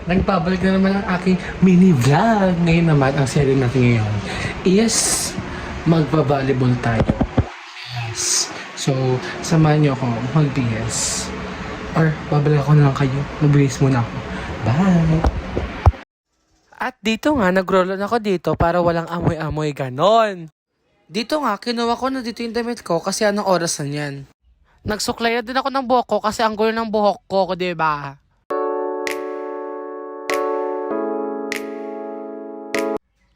Nagpabalik na naman ang aking mini vlog. Ngayon naman, ang serie natin ngayon is magba-volleyball tayo. Yes. So, samahan niyo ako mag-BS. Or, babalik ako na lang kayo. Mag-BS muna ako. Bye! At dito nga, nag-roll ako dito para walang amoy-amoy ganon. Dito nga, kinuha ko na dito yung damit ko kasi anong oras na yan. Nagsuklay na din ako ng buhok ko kasi ang gulo ng buhok ko, diba?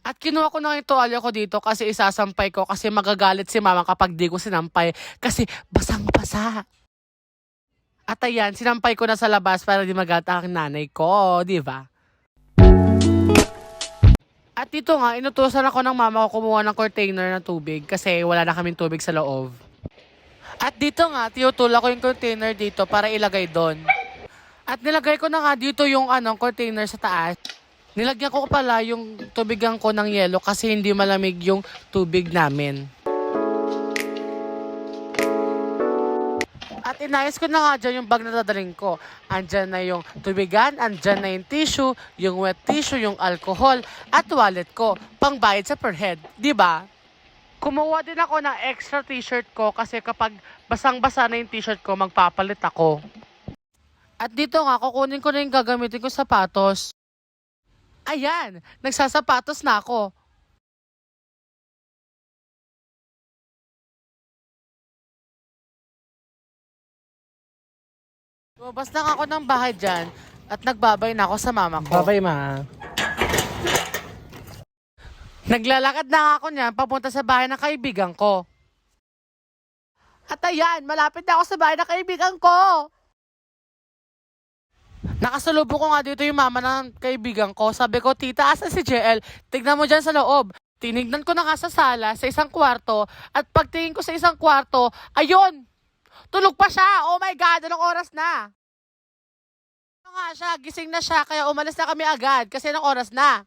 At kinuha ko na yung tuwalya ko dito kasi isasampay ko kasi magagalit si mama kapag di ko sinampay kasi basang-basa. At ayan, sinampay ko na sa labas para di magata ang nanay ko, diba? At dito nga, inutusan ako ng mama ko kumuha ng container ng tubig kasi wala na kaming tubig sa loob. At dito nga, tinutula ko yung container dito para ilagay doon. At nilagay ko na nga dito yung container sa taas. Nilagyan ko pala yung tubigan ko ng yelo kasi hindi malamig yung tubig namin. At inayos ko na nga dyan yung bag na dadaling ko. Andyan na yung tubigan, andyan na yung tissue, yung wet tissue, yung alcohol, at wallet ko. Pangbayad sa per head. Diba? Kumuha din ako ng extra t-shirt ko kasi kapag basang-basa na yung t-shirt ko, magpapalit ako. At dito nga, kukunin ko na yung gagamitin ko sapatos. Ayan, nagsasapatos na ako. Lumabas lang ako ng bahay dyan at nagbabay na ako sa mama ko. Babay, ma. Naglalakad na ako niyan papunta sa bahay ng kaibigan ko. At ayan, malapit na ako sa bahay ng kaibigan ko. Nakasalubong ko nga dito yung mama ng kaibigan ko. Sabi ko, tita, asa si JL? Tignan mo dyan sa loob. Tinignan ko na nga sa sala, sa isang kwarto. At pagtingin ko sa isang kwarto, ayun! Tulog pa siya! Oh my God, anong oras na? Nga siya, gising na siya, kaya umalis na kami agad kasi anong oras na?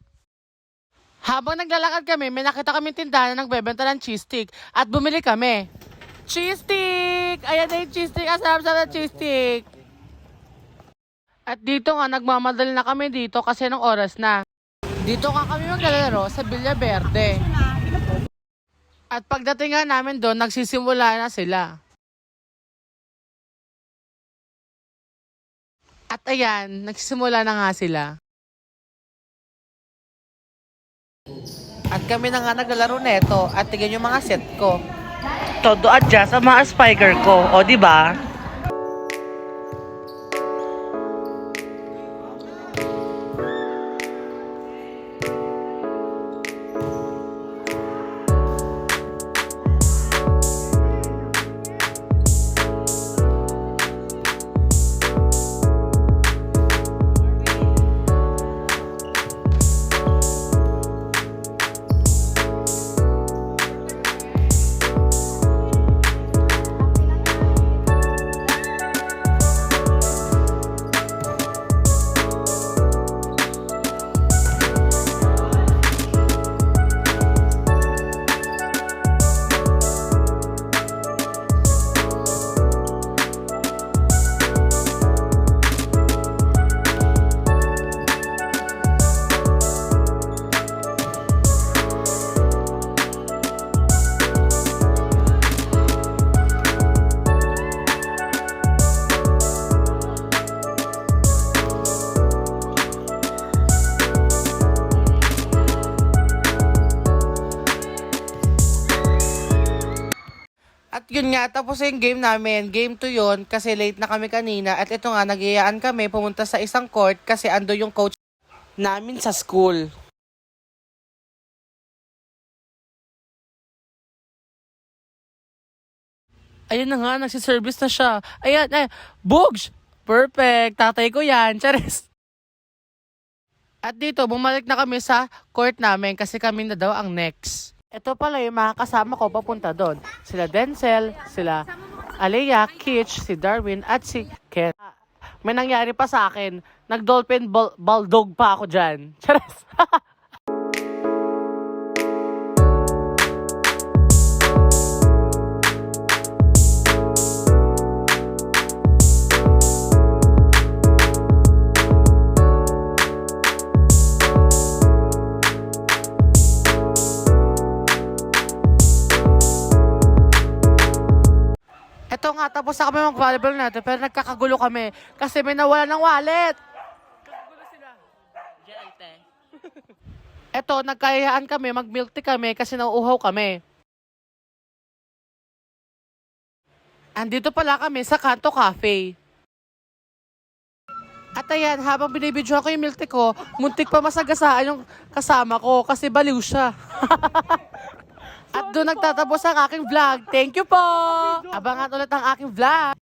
Habang naglalakad kami, may nakita kaming tindahan na nagbebenta ng cheese stick at bumili kami. Cheese stick! Ayan na yung cheese stick. Ang sarap-sarap na cheese stick. At dito nga, nagmamadali na kami dito kasi anong oras na. Dito nga kami maglalaro sa Villa Verde. At pagdating nga namin doon, nagsisimula na sila. At ayan, nagsisimula na nga sila. At kami na nga naglalaro neto at tignan yung mga set ko. Todo adjust sa mga spiker ko, o diba? At yun nga, tapos yung game namin. Game 2 yun kasi late na kami kanina. At ito nga, nag-iayaan kami pumunta sa isang court kasi ando yung coach namin sa school. Ayun na nga, nagsiservice na siya. Ayan, ay, Bugs! Perfect! Tatay ko yan. Charis! At dito, bumalik na kami sa court namin kasi kami na daw ang next. Ito pala yung mga kasama ko papunta doon. Sila Denzel, sila Alea, Kitch, si Darwin, at si Ken. May nangyari pa sa akin. Nag-dolphin bulldog pa ako dyan. Charis! tapos na kami mag-volleyball natin, pero nagkakagulo kami kasi may nawala ng wallet. Nagkagulo sila. Eto, nagkayaan kami, mag-milk tea kami kasi nauuhaw kami. Andito pala kami sa Kanto Cafe. At ayan, habang binibidyohan ko yung milk tea ko, muntik pa masagasaan yung kasama ko kasi baliw siya. At doon nagtatapos ang aking vlog. Thank you po! Abangan ulit ang aking vlog.